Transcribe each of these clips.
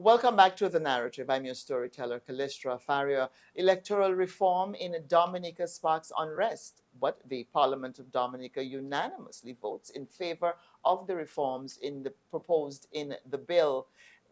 Welcome back to The Narrative. I'm your storyteller, Callistra Faria. Electoral reform in Dominica sparks unrest, but the Parliament of Dominica unanimously votes in favor of the reforms proposed in the bill.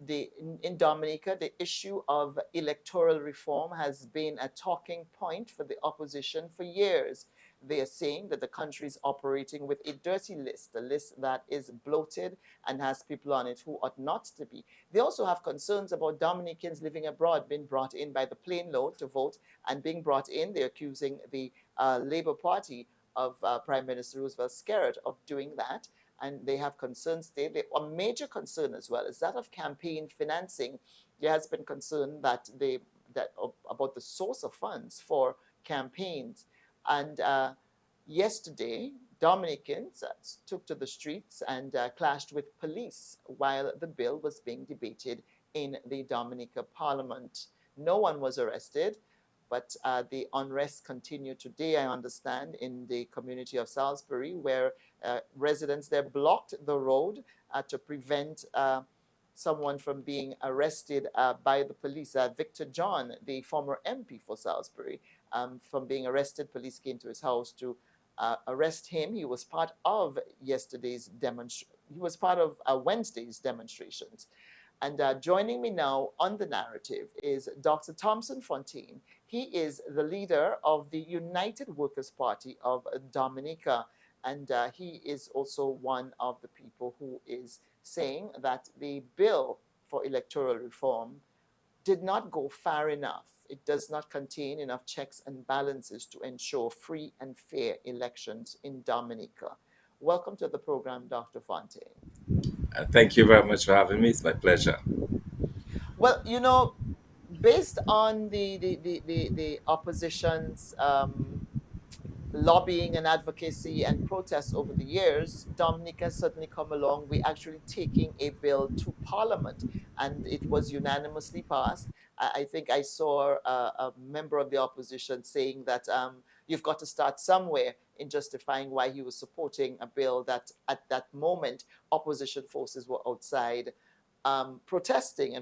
In Dominica, the issue of electoral reform has been a talking point for the opposition for years. They are saying that the country is operating with a dirty list, a list that is bloated and has people on it who ought not to be. They also have concerns about Dominicans living abroad being brought in by the plane load to vote and being brought in. They're accusing the Labour Party of Prime Minister Roosevelt Skerrit of doing that. And they have concerns there. A major concern as well is that of campaign financing. There has been concern that about the source of funds for campaigns. And yesterday, Dominicans took to the streets and clashed with police while the bill was being debated in the Dominica Parliament. No one was arrested, but the unrest continued today, I understand, in the community of Salisbury, where residents there blocked the road to prevent someone from being arrested by the police. Victor John, the former MP for Salisbury, from being arrested. Police came to his house to arrest him. He was part of Wednesday's demonstrations. And joining me now on The Narrative is Dr. Thomson Fontaine. He is the leader of the United Workers' Party of Dominica. And he is also one of the people who is saying that the bill for electoral reform did not go far enough. It does not contain enough checks and balances to ensure free and fair elections in Dominica. Welcome to the program, Dr. Fontaine. Thank you very much for having me. It's my pleasure. Well, based on the opposition's lobbying and advocacy and protests over the years, Dominica has certainly come along. We're actually taking a bill to Parliament, and it was unanimously passed. I think I saw a member of the opposition saying that you've got to start somewhere in justifying why he was supporting a bill that at that moment opposition forces were outside protesting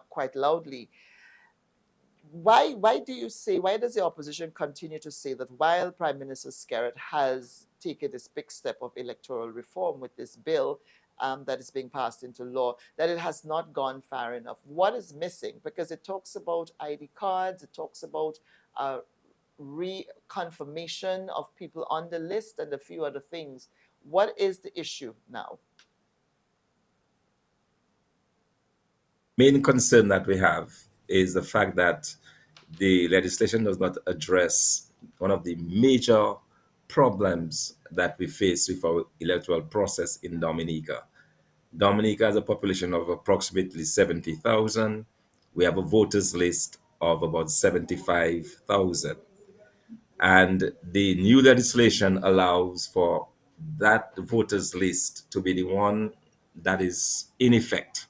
quite loudly. Why does the opposition continue to say that while Prime Minister Skerrit has taken this big step of electoral reform with this bill that is being passed into law, that it has not gone far enough? What is missing? Because it talks about ID cards, it talks about reconfirmation of people on the list and a few other things. What is the issue now? Main concern that we have is the fact that the legislation does not address one of the major problems that we face with our electoral process in Dominica. Dominica has a population of approximately 70,000. We have a voters list of about 75,000. And the new legislation allows for that voters list to be the one that is in effect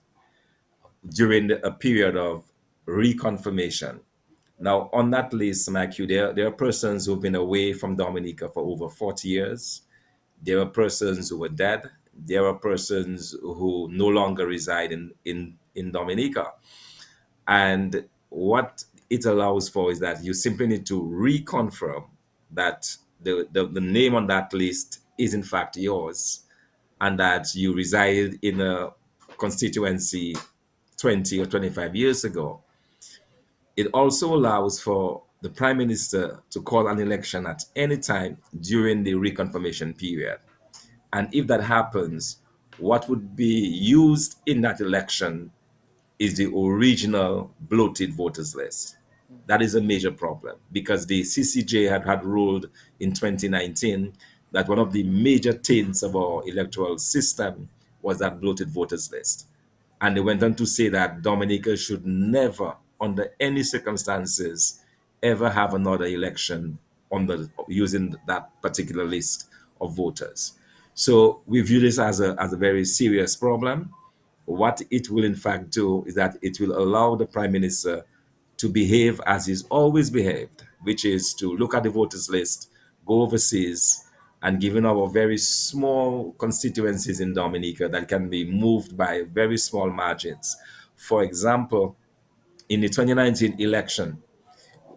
during a period of reconfirmation. Now, on that list, Matthew, there are persons who've been away from Dominica for over 40 years. There are persons who are dead. There are persons who no longer reside in Dominica. And what it allows for is that you simply need to reconfirm that the name on that list is in fact yours and that you reside in a constituency 20 or 25 years ago. It also allows for the Prime Minister to call an election at any time during the reconfirmation period. And if that happens, what would be used in that election is the original bloated voters list. That is a major problem because the CCJ had ruled in 2019 that one of the major taints of our electoral system was that bloated voters list. And they went on to say that Dominica should never, under any circumstances, ever have another election using that particular list of voters. So we view this as a very serious problem. What it will in fact do is that it will allow the Prime Minister to behave as he's always behaved, which is to look at the voters list, go overseas, and given our very small constituencies in Dominica that can be moved by very small margins, For example, in the 2019 election,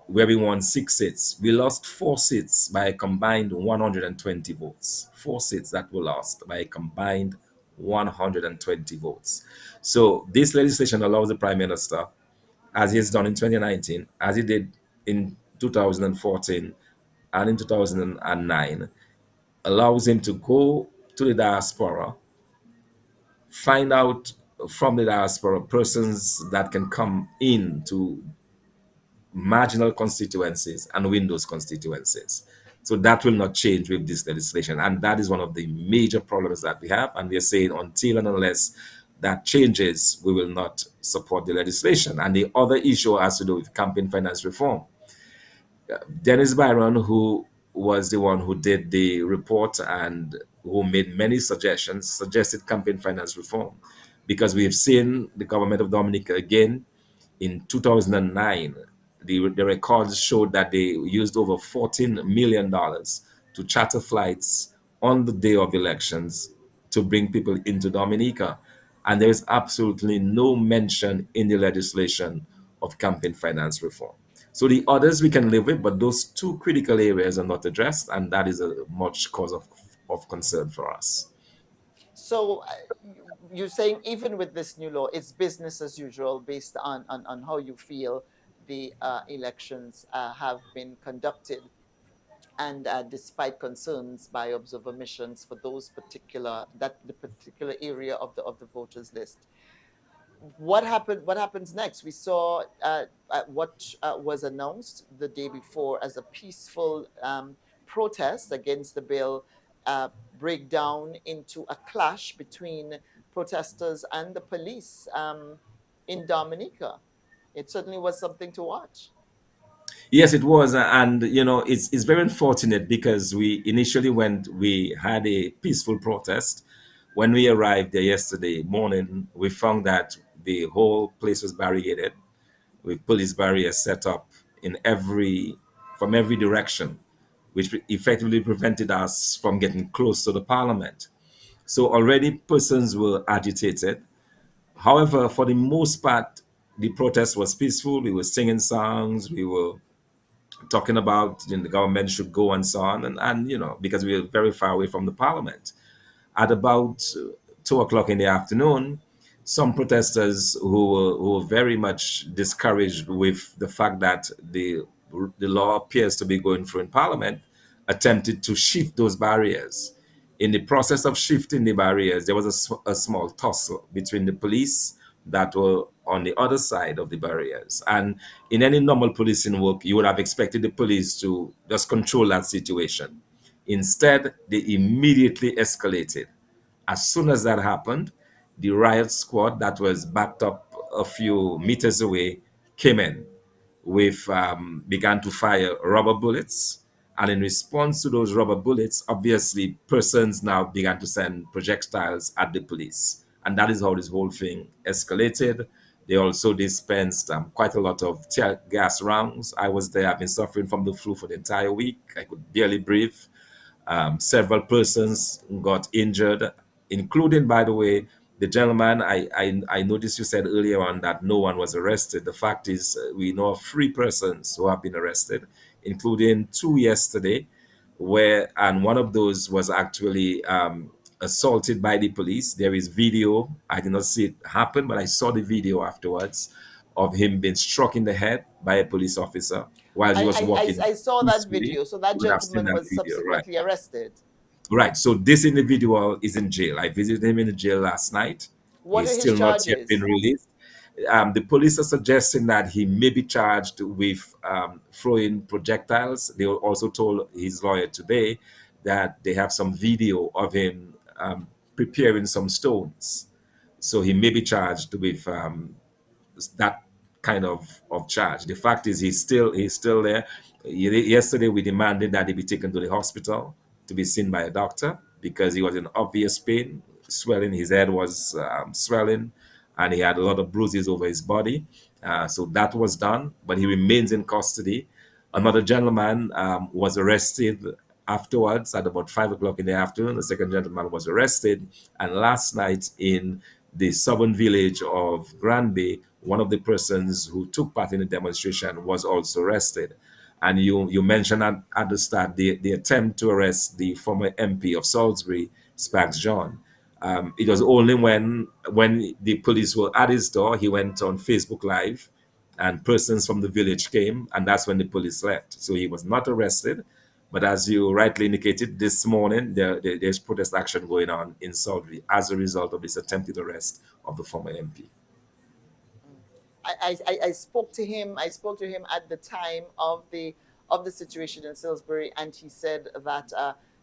where we won 6 seats, we lost 4 seats by a combined 120 votes. 4 seats that were lost by a combined 120 votes. So this legislation allows the Prime Minister, as he has done in 2019, as he did in 2014 and in 2009, allows him to go to the diaspora, find out from the diaspora persons that can come in to marginal constituencies and win those constituencies. So that will not change with this legislation. And that is one of the major problems that we have. And we are saying until and unless that changes, we will not support the legislation. And the other issue has to do with campaign finance reform. Dennis Byron, who was the one who did the report and who made many suggestions, suggested campaign finance reform because we have seen the government of Dominica again in 2009. The records showed that they used over $14 million to charter flights on the day of elections to bring people into Dominica. And there is absolutely no mention in the legislation of campaign finance reform. So the others we can live with, but those two critical areas are not addressed, and that is a much cause of concern for us. So you're saying even with this new law, it's business as usual based on how you feel the elections have been conducted, and despite concerns by observer missions for those particular that the particular area of the voters list. What happens next? We saw what was announced the day before as a peaceful protest against the bill break down into a clash between protesters and the police in Dominica. It certainly was something to watch. Yes, it was, and it's very unfortunate because we initially went, we had a peaceful protest. When we arrived there yesterday morning, we found that the whole place was barricaded with police barriers set up in every from every direction, which effectively prevented us from getting close to the parliament. So already persons were agitated. However, for the most part, the protest was peaceful. We were singing songs. We were talking about the government should go and so on, and because we were very far away from the parliament. At about 2 o'clock in the afternoon, some protesters who were very much discouraged with the fact that the law appears to be going through in parliament attempted to shift those barriers. In the process of shifting the barriers, there was a small tussle between the police that were on the other side of the barriers. And in any normal policing work, you would have expected the police to just control that situation. Instead, they immediately escalated. As soon as that happened, the riot squad that was backed up a few meters away came in with began to fire rubber bullets. And in response to those rubber bullets, obviously persons now began to send projectiles at the police. And that is how this whole thing escalated. They also dispensed quite a lot of tear gas rounds. I was there. I've been suffering from the flu for the entire week. I could barely breathe. Several persons got injured, including, by the way, the gentleman. I noticed you said earlier on that no one was arrested. The fact is, we know of 3 persons who have been arrested, including 2 yesterday, and one of those was actually assaulted by the police. There is video. I did not see it happen, but I saw the video afterwards of him being struck in the head by a police officer while he I, was I, walking I, I saw that peacefully. video. So that You would have seen gentleman that was video, right? subsequently arrested. Right. So this individual is in jail. I visited him in the jail last night. What He's are his still not yet been charges? released. The police are suggesting that he may be charged with throwing projectiles. They were also told his lawyer today that they have some video of him preparing some stones. So he may be charged with that kind of charge. The fact is, he's still there. Yesterday, we demanded that he be taken to the hospital to be seen by a doctor because he was in obvious pain, swelling. His head was swelling, and he had a lot of bruises over his body. So that was done, but he remains in custody. Another gentleman was arrested afterwards at about 5 o'clock in the afternoon. The second gentleman was arrested, and last night in the southern village of Granby, one of the persons who took part in the demonstration was also arrested. And you mentioned at the start the attempt to arrest the former MP of Salisbury, Spags John. It was only when the police were at his door, he went on Facebook Live, and persons from the village came, and that's when the police left. So he was not arrested. But as you rightly indicated, this morning there's protest action going on in Salisbury as a result of this attempted arrest of the former MP. Mm. I spoke to him. I spoke to him at the time of the situation in Salisbury, and he said that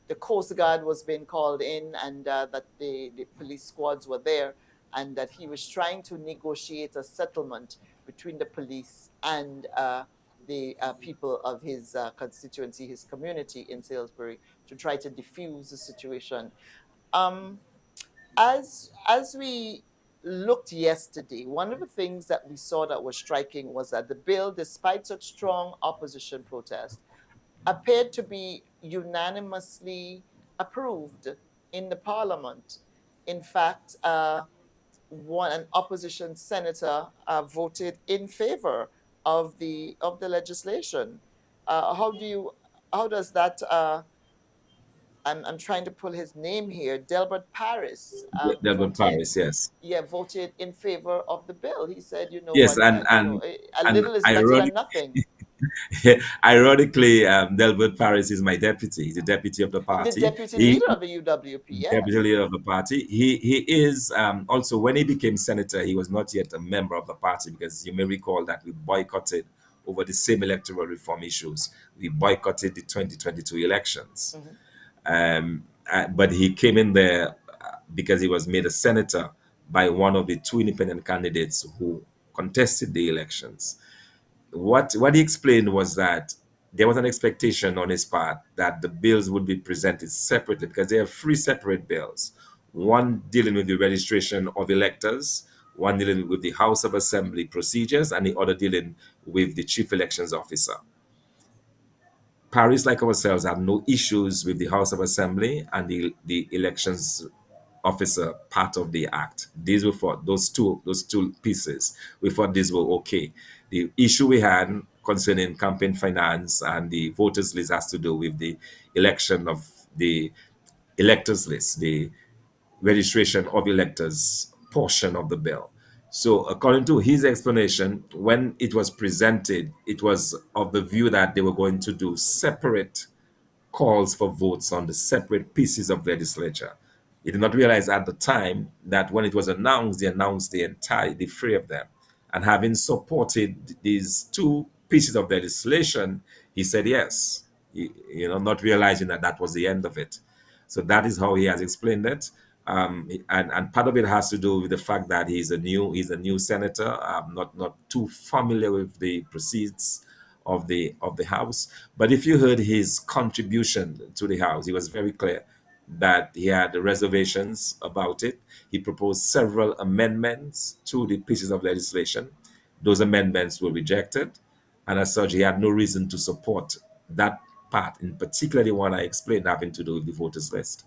the Coast Guard was being called in, and that the police squads were there, and that he was trying to negotiate a settlement between the police and the people of his constituency, his community in Salisbury, to try to diffuse the situation. Um, as we looked yesterday, one of the things that we saw that was striking was that the bill, despite such strong opposition protest, appeared to be unanimously approved in the parliament. In fact, an opposition senator voted in favor of the legislation. How do you how does that I'm trying to pull his name here. Delbert Paris Delbert Paris, yes. voted in favor of the bill. He said, you know Yes, what, a and little is better than ironic, nothing. ironically, Delbert Paris is my deputy. He's the deputy of the The party. deputy He leader of the UWP, deputy yes. leader of the party. He is also, when he became senator, he was not yet a member of the party, because you may recall that we boycotted over the same electoral reform issues. We boycotted the 2022 elections. Mhm. But he came in there because he was made a senator by one of the two independent candidates who contested the elections. What he explained was that there was an expectation on his part that the bills would be presented separately, because they are three separate bills: one dealing with the registration of electors, one dealing with the House of Assembly procedures, and the other dealing with the chief elections officer. Paris, like ourselves, have no issues with the House of Assembly and the elections officer part of the act. These were for those two pieces. We thought these were okay. The issue we had concerning campaign finance and the voters list has to do with the election of the electors list, the registration of electors portion of the bill. So, according to his explanation, when it was presented, it was of the view that they were going to do separate calls for votes on the separate pieces of legislature. He did not realize at the time that when it was announced, they announced the three of them. And having supported these two pieces of legislation, he said yes, not realizing that that was the end of it. So that is how he has explained it. And part of it has to do with the fact that he's a new senator. Not too familiar with the proceeds of the House. But if you heard his contribution to the House, he was very clear that he had reservations about it. He proposed several amendments to the pieces of legislation. Those amendments were rejected, and as such, he had no reason to support that part, in particular the one I explained having to do with the voters list.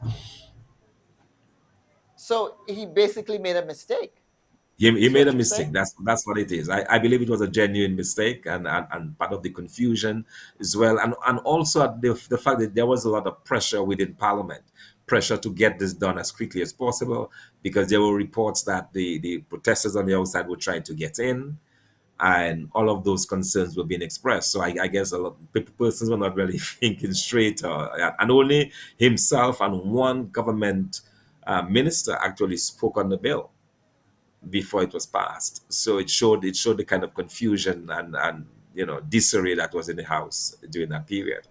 So he basically made a mistake, He is made a what you're mistake. saying? That's what it is. I believe it was a genuine mistake, and part of the confusion as well, and also the fact that there was a lot of pressure within Parliament, pressure to get this done as quickly as possible, because there were reports that the protesters on the outside were trying to get in, and all of those concerns were being expressed. So I guess a lot persons were not really thinking straight, and only himself and one government minister actually spoke on the bill before it was passed. So it showed the kind of confusion and disarray that was in the house during that period.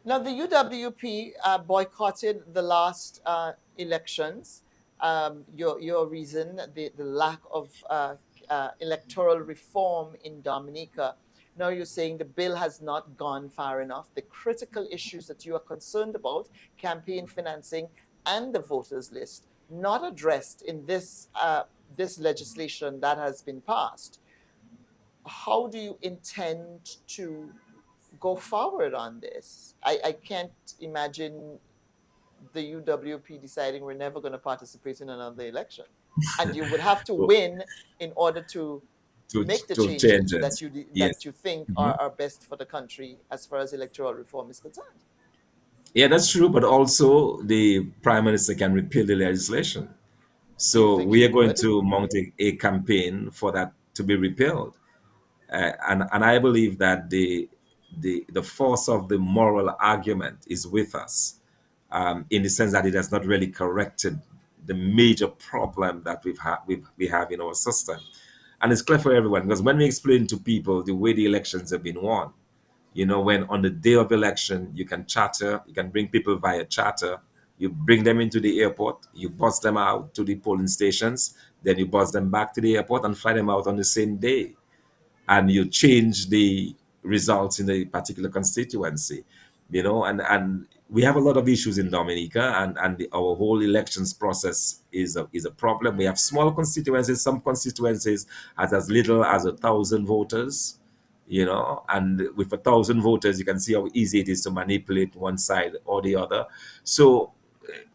Now, the UWP boycotted the last elections. Your reason, the lack of electoral reform in Dominica. Now you're saying the bill has not gone far enough. The critical issues that you are concerned about, campaign financing and the voters list, not addressed in this legislation that has been passed. How do you intend to go forward on this? I can't imagine the UWP deciding we're never going to participate in another election. And you would have to So win in order to make the to changes that changes. Yes. that you think Mhm. are best for the country as far as electoral reform is concerned. Yeah, that's true. But also, the prime minister can repeal the legislation. Do you So think we he are going would? to mount a campaign for that to be repealed. And I believe that the force of the moral argument is with us, in the sense that it has not really corrected the major problem that we have in our system. And it's clear for everyone because when we explain to people the way the elections have been won, when on the day of election you can charter, you can bring people via charter, you bring them into the airport, you bus them out to the polling stations, then you bus them back to the airport and fly them out on the same day, and you change the results in a particular constituency, and we have a lot of issues in Dominica, and our whole elections process is a problem. We have small constituencies, some constituencies has as little as 1,000 voters, and with 1,000 voters, you can see how easy it is to manipulate one side or the other. So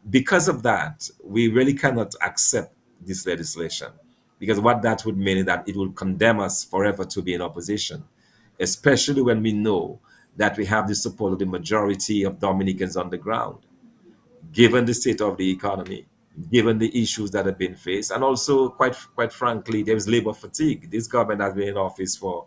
because of that, we really cannot accept this legislation, because what that would mean is that it will condemn us forever to be in opposition, especially when we know that we have the support of the majority of Dominicans on the ground, given the state of the economy, given the issues that have been faced, and also, quite frankly, there is labor fatigue. This government has been in office for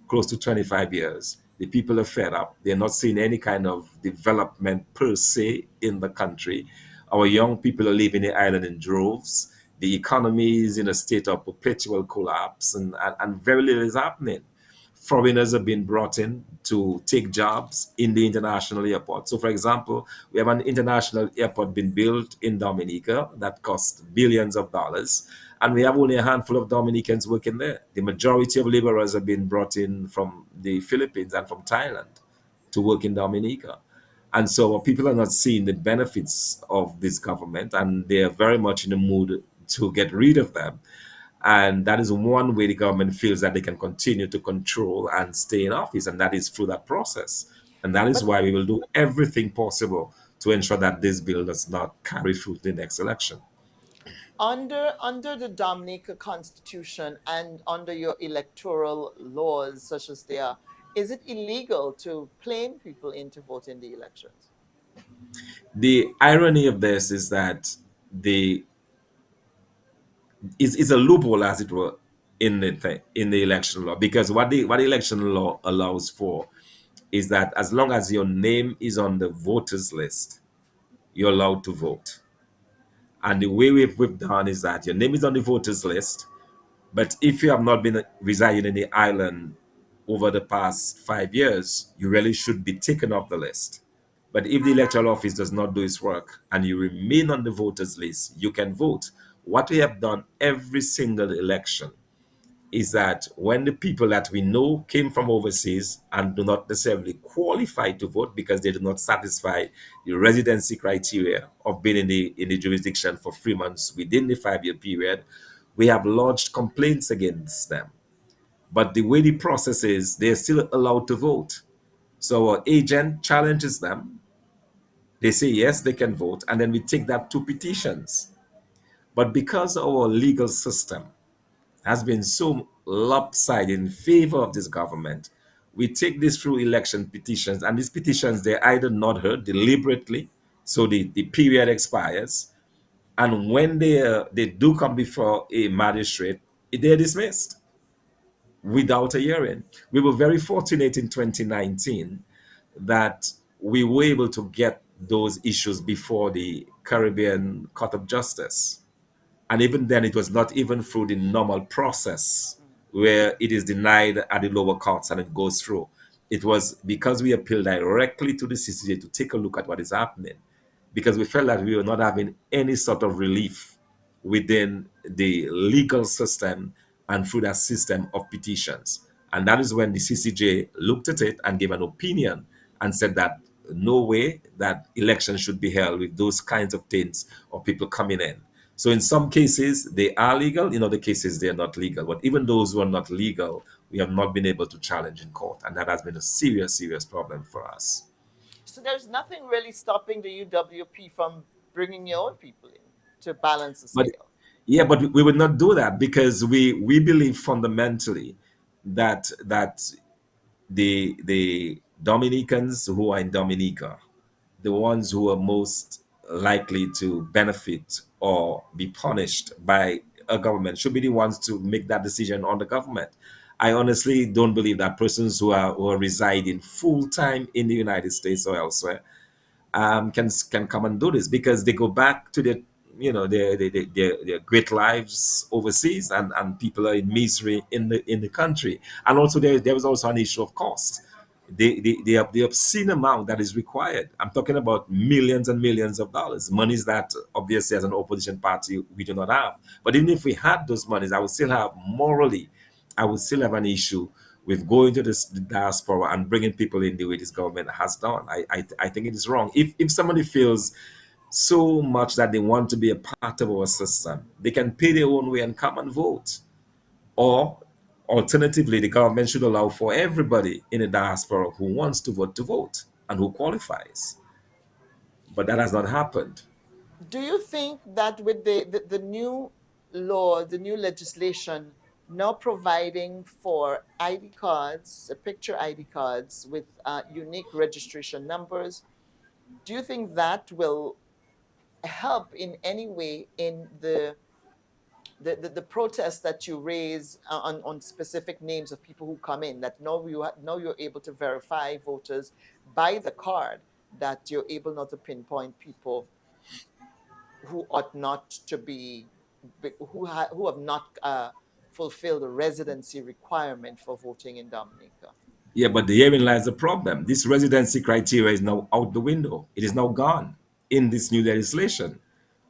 close to 25 years. The people are fed up. They're not seeing any kind of development per se in the country. Our young people are leaving the island in droves. The economy is in a state of perpetual collapse, and very little is happening. Foreigners have been brought in to take jobs in the international airport. So, for example, we have an international airport being built in Dominica that costs billions of dollars, and we have only a handful of Dominicans working there. The majority of laborers have been brought in from the Philippines and from Thailand to work in Dominica. And so people are not seeing the benefits of this government, and they are very much in the mood to get rid of them. And that is one way the government feels that they can continue to control and stay in office, and that is through that process. And that is But why we will do everything possible to ensure that this bill does not carry through the next election. under the Dominica Constitution and under your electoral laws, such as they are, is it illegal to plane people in to vote in the elections? The irony of this is that the is a loophole, as it were, in the election law, because what the election law allows for is that as long as your name is on the voters list, you're allowed to vote. And the way we've done is that your name is on the voters list, but if you have not been residing in the island over the past 5 years, you really should be taken off the list. But if the electoral office does not do its work and you remain on the voters list, you can vote. What we have done every single election is that when the people that we know came from overseas and do not necessarily qualify to vote because they do not satisfy the residency criteria of being in the jurisdiction for 3 months within the 5 year period, we have lodged complaints against them. But the way the process is, they're still allowed to vote. So our agent challenges them. They say yes, they can vote, and then we take that to petitions. But because our legal system has been so lopsided in favor of this government, we take this through election petitions, and these petitions, they're either not heard deliberately, so the period expires, and when they do come before a magistrate, they're dismissed without a hearing. We were very fortunate in 2019 that we were able to get those issues before the Caribbean Court of Justice. And even then, it was not even through the normal process where it is denied at the lower courts and it goes through. It was because we appealed directly to the CCJ to take a look at what is happening, because we felt that we were not having any sort of relief within the legal system and through that system of petitions. And that is when the CCJ looked at it and gave an opinion and said that no way that elections should be held with those kinds of things or people coming in. So in some cases they are legal, in other cases they are not legal. But even those who are not legal, we have not been able to challenge in court, and that has been a serious, serious problem for us. So there's nothing really stopping the UWP from bringing your own people in to balance the But scale. yeah, but we would not do that because we believe fundamentally that the Dominicans who are in Dominica, the ones who are most likely to benefit or be punished by a government, should be the ones to make that decision on the government. I honestly don't believe that persons who are residing full time in the United States or elsewhere can come and do this because they go back to their great lives overseas, and people are in misery in the country. And also there was also an issue of cost. The obscene amount that is required. I'm talking about millions and millions of dollars, monies that obviously as an opposition party we do not have. But even if we had those monies, I would still have morally, I would still have an issue with going to the diaspora and bringing people in the way this government has done. I think it is wrong. If somebody feels so much that they want to be a part of our system, they can pay their own way and come and vote. Or alternatively, the government should allow for everybody in the diaspora who wants to vote and who qualifies. But that has not happened. Do you think that with the new law, the new legislation now providing for ID cards, picture ID cards with unique registration numbers, do you think that will help in any way in the protest that you raise on specific names of people who come in, that now now you're able to verify voters by the card, that you're able not to pinpoint people who ought not to who have not fulfilled the residency requirement for voting in Dominica? Yeah, but herein lies the problem. This residency criteria is now out the window. It is now gone in this new legislation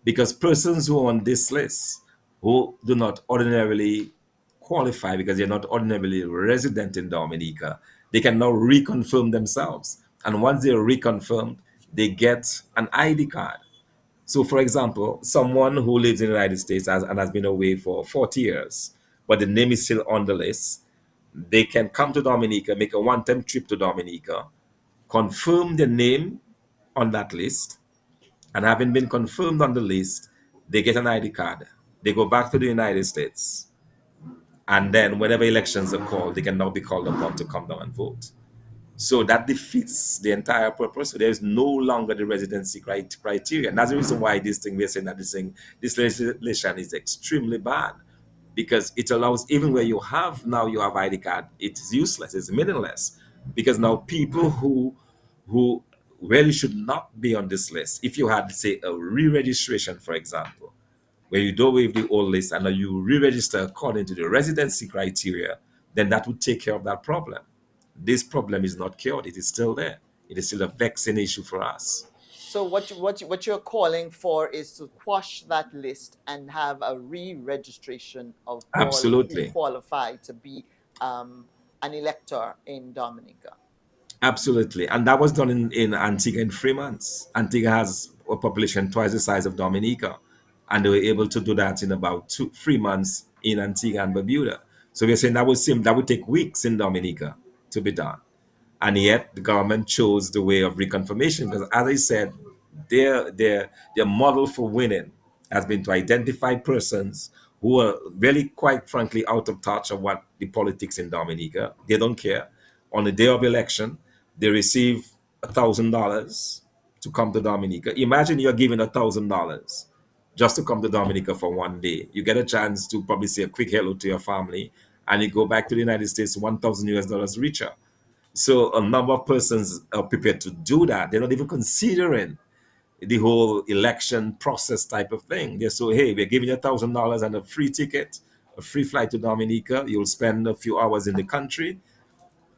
because persons who are on this list who do not ordinarily qualify because they're not ordinarily resident in Dominica, they can now reconfirm themselves. And once they're reconfirmed, they get an ID card. So, for example, someone who lives in the United States and has been away for 40 years, but the name is still on the list, they can come to Dominica, make a one-time trip to Dominica, confirm the name on that list, and having been confirmed on the list, they get an ID card. They go back to the United States, and then whenever elections are called, they can now be called upon to come down and vote. So that defeats the entire purpose. So there is no longer the residency criteria. And that's the reason why this thing we're saying that this legislation is extremely bad because it allows, even where you have ID card, it's useless, it's meaningless. Because now people who really should not be on this list, if you had, say, a re-registration, for example, where you do away with the old list and now you re-register according to the residency criteria, then that would take care of that problem. This problem is not cured, it is still there. It is still a vexing issue for us. So what you're calling for is to quash that list and have a re-registration of all who Absolutely. qualify to be an elector in Dominica. Absolutely. And that was done in Antigua in 3 months. Antigua has a population twice the size of Dominica. And they were able to do that in about 3 months in Antigua and Barbuda. So we're saying that would take weeks in Dominica to be done. And yet the government chose the way of reconfirmation because, as I said, their model for winning has been to identify persons who are really, quite frankly, out of touch of what the politics in Dominica. They don't care. On the day of election, they receive $1,000 to come to Dominica. Imagine you're given $1,000 just to come to Dominica for one day. You get a chance to probably say a quick hello to your family, and you go back to the United States 1,000 US dollars richer. So a number of persons are prepared to do that. They're not even considering the whole election process type of thing. They're so, hey, we're giving you $1,000 and a free ticket, a free flight to Dominica. You'll spend a few hours in the country,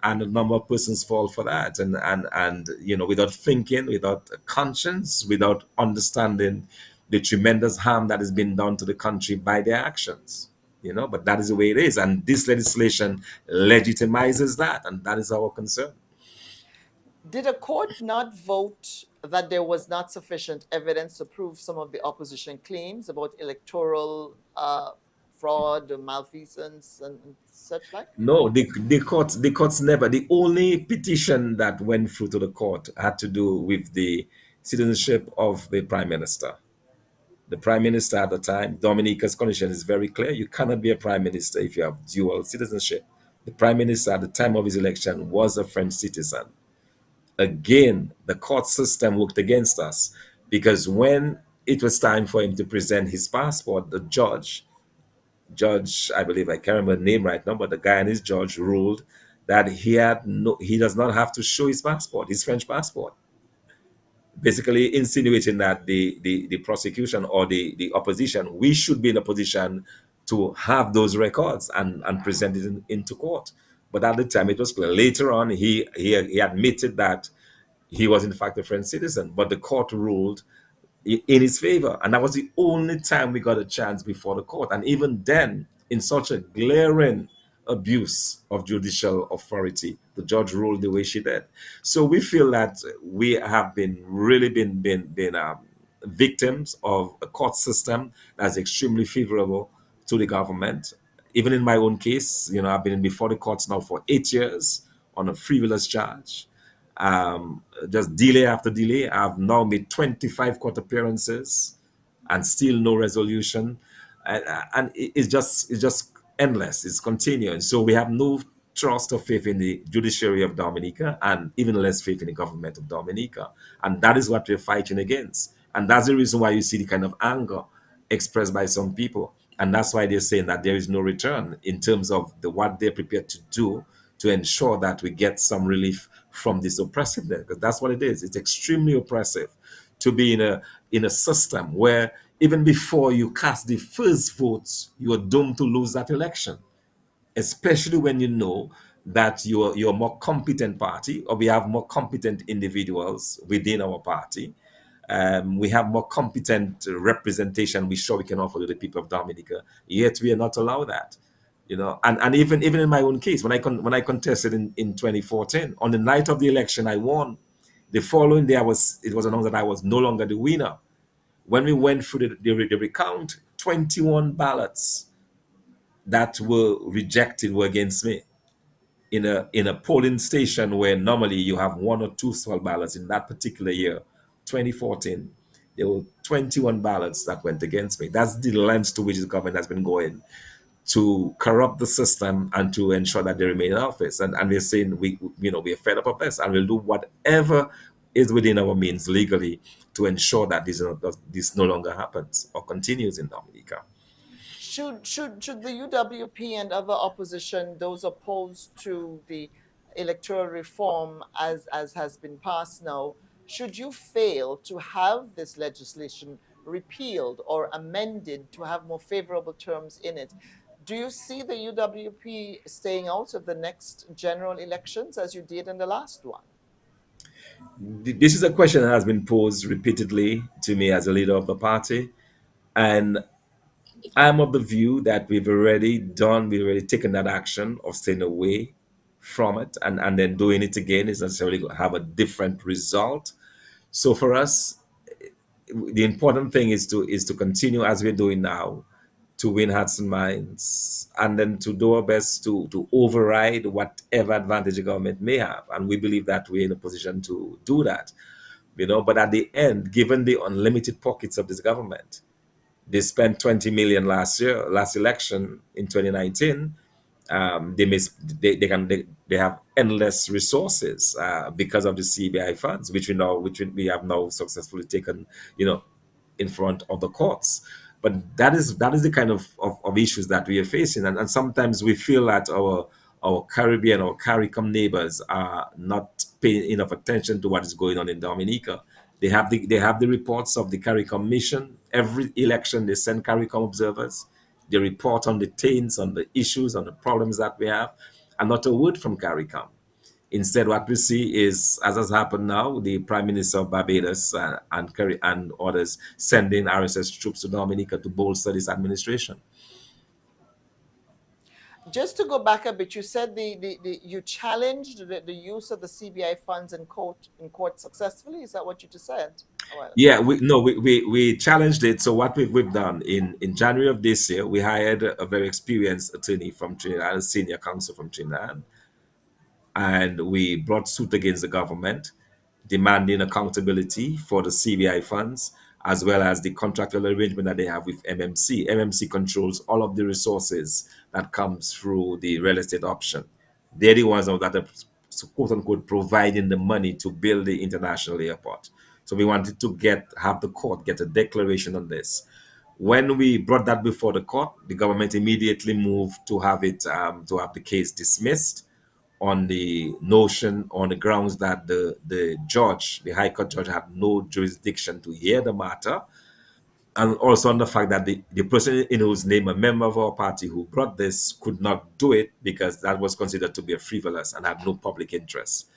and a number of persons fall for that, and without thinking, without a conscience, without understanding the tremendous harm that has been done to the country by their actions. But that is the way it is, and this legislation legitimizes that, and that is our concern. Did a court not vote that there was not sufficient evidence to prove some of the opposition claims about electoral fraud, malfeasance, and such like? No, the courts never. The only petition that went through to the court had to do with the citizenship of the prime minister. The prime minister at the time, Dominica's condition is very clear. You cannot be a prime minister if you have dual citizenship. The prime minister at the time of his election was a French citizen. Again, the court system worked against us because when it was time for him to present his passport, the judge, I believe I can't remember the name right now, but the guy and his judge ruled that he does not have to show his passport, his French passport, basically insinuating that the prosecution or the opposition, we should be in a position to have those records and present it into court. But at the time, it was clear. Later on, he admitted that he was in fact a French citizen, but the court ruled in his favor. And that was the only time we got a chance before the court. And even then, in such a glaring abuse of judicial authority, the judge ruled the way she did. So we feel that we have been really been victims of a court system that's extremely favorable to the government. Even in my own case, I've been before the courts now for 8 years on a frivolous charge. Just delay after delay. I've now made 25 court appearances and still no resolution. And it's just endless. It's continuing. So we have no trust or faith in the judiciary of Dominica and even less faith in the government of Dominica. And that is what we're fighting against. And that's the reason why you see the kind of anger expressed by some people. And that's why they're saying that there is no return in terms of what they're prepared to do to ensure that we get some relief from this oppressiveness, because that's what it is. It's extremely oppressive to be in a system where even before you cast the first votes, you are doomed to lose that election, especially when you know that you're a more competent party, or we have more competent individuals within our party. We have more competent representation we sure we can offer to the people of Dominica, yet we are not allowed that. And even in my own case, when I contested in 2014, on the night of the election, I won. The following day, it was announced that I was no longer the winner. When we went through the recount, 21 ballots that were rejected were against me in a polling station where normally you have one or two small ballots. In that particular year, 2014, there were 21 ballots that went against me. That's the lengths to which the government has been going to corrupt the system and to ensure that they remain in office. And we're saying we're fed up of this, and we'll do whatever is within our means legally to ensure that this no longer happens or continues in Dominica. Should the UWP and other opposition, those opposed to the electoral reform as has been passed now, should you fail to have this legislation repealed or amended to have more favorable terms in it, do you see the UWP staying out of the next general elections as you did in the last one? This is a question that has been posed repeatedly to me as a leader of the party, and I'm of the view that we've already taken that action of staying away from it, and then doing it again is necessarily going to have a different result. So for us, the important thing is to continue as we're doing now, to win hearts and minds, and then to do our best to override whatever advantage the government may have. And we believe that we're in a position to do that. But at the end, given the unlimited pockets of this government, they spent 20 million last election in 2019. They have endless resources because of the CBI funds, which we have now successfully taken, in front of the courts. But that is the kind of issues that we are facing, and sometimes we feel that our Caribbean or CARICOM neighbors are not paying enough attention to what is going on in Dominica. They have the reports of the CARICOM mission. Every election they send CARICOM observers. They report on the taints, on the issues, on the problems that we have, and not a word from CARICOM. Instead, what we see is, as has happened now, the Prime Minister of Barbados and others sending RSS troops to Dominica to bolster this administration. Just to go back a bit, you said you challenged the use of the CBI funds in court successfully. Is that what you just said a while ago? Yeah, we challenged it. So what we've done in January of this year, we hired a very experienced attorney from Trinidad, a senior counsel from Trinidad, and we brought suit against the government demanding accountability for the CBI funds, as well as the contractual arrangement that they have with MMC. MMC controls all of the resources that comes through the real estate option. They're the ones that are quote unquote providing the money to build the international airport. So we wanted to have the court get a declaration on this. When we brought that before the court, the government immediately moved to have the case dismissed on the notion, on the grounds that the High Court judge, had no jurisdiction to hear the matter, and also on the fact that the person in whose name a member of our party who brought this could not do it because that was considered to be a frivolous and had no public interest.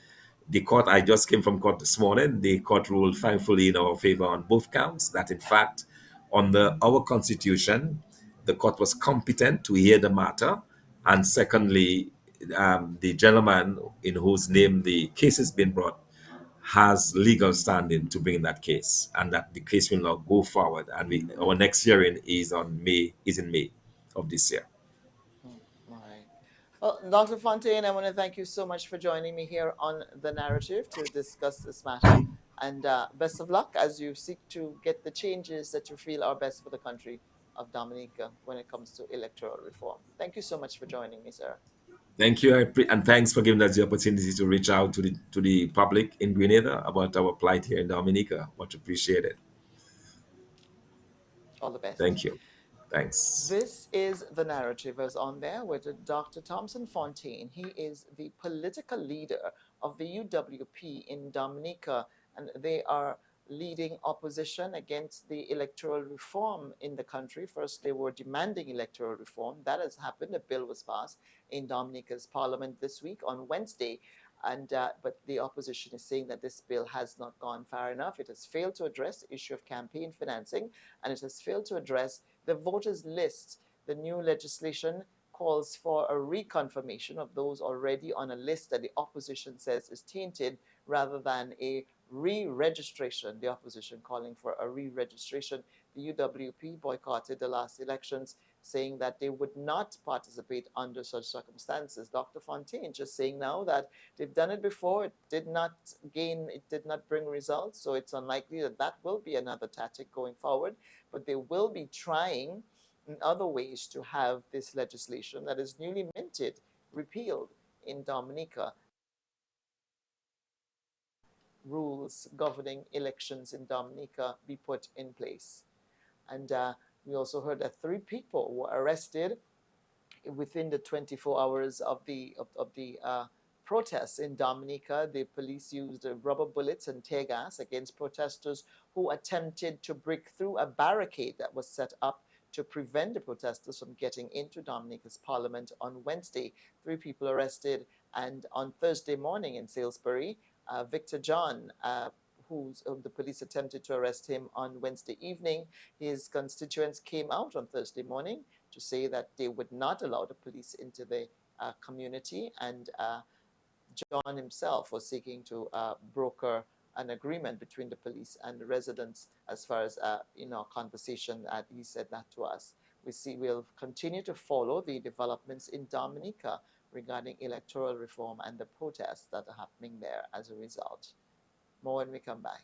The court, I just came from court this morning, the court ruled thankfully in our favor on both counts, that in fact, under our constitution, the court was competent to hear the matter. And secondly, the gentleman in whose name the case has been brought has legal standing to bring that case, and that the case will now go forward. And our next hearing is in May of this year. Hmm, all right. Well, Dr. Fontaine, I want to thank you so much for joining me here on The Narrative to discuss this matter. And best of luck as you seek to get the changes that you feel are best for the country of Dominica when it comes to electoral reform. Thank you so much for joining me, sir. Thank you, and thanks for giving us the opportunity to reach out to the public in Grenada about our plight here in Dominica. Much appreciated. All the best. Thank you. Thanks. This is The Narrative, as on there with Dr. Thomson Fontaine. He is the political leader of the UWP in Dominica, and they are leading opposition against the electoral reform in the country. First, they were demanding electoral reform. That has happened. A bill was passed in Dominica's parliament this week on Wednesday. And but the opposition is saying that this bill has not gone far enough. It has failed to address the issue of campaign financing, and it has failed to address the voters' list. The new legislation calls for a reconfirmation of those already on a list that the opposition says is tainted, rather than a re-registration. The opposition calling for a re-registration. The UWP boycotted the last elections, saying that they would not participate under such circumstances. Dr. Fontaine just saying now that they've done it before, it did not bring results, so it's unlikely that that will be another tactic going forward. But they will be trying in other ways to have this legislation that is newly minted repealed in Dominica. Rules governing elections in Dominica be put in place. And we also heard that 3 people were arrested within the 24 hours of the protests in Dominica. The police used rubber bullets and tear gas against protesters who attempted to break through a barricade that was set up to prevent the protesters from getting into Dominica's parliament on Wednesday. 3 people arrested, and on Thursday morning in Salisbury, Victor John, the police attempted to arrest him on Wednesday evening. His constituents came out on Thursday morning to say that they would not allow the police into the community, and John himself was seeking to broker an agreement between the police and the residents, as far as in our conversation that he said that to us. We'll continue to follow the developments in Dominica regarding electoral reform and the protests that are happening there as a result. More when we come back.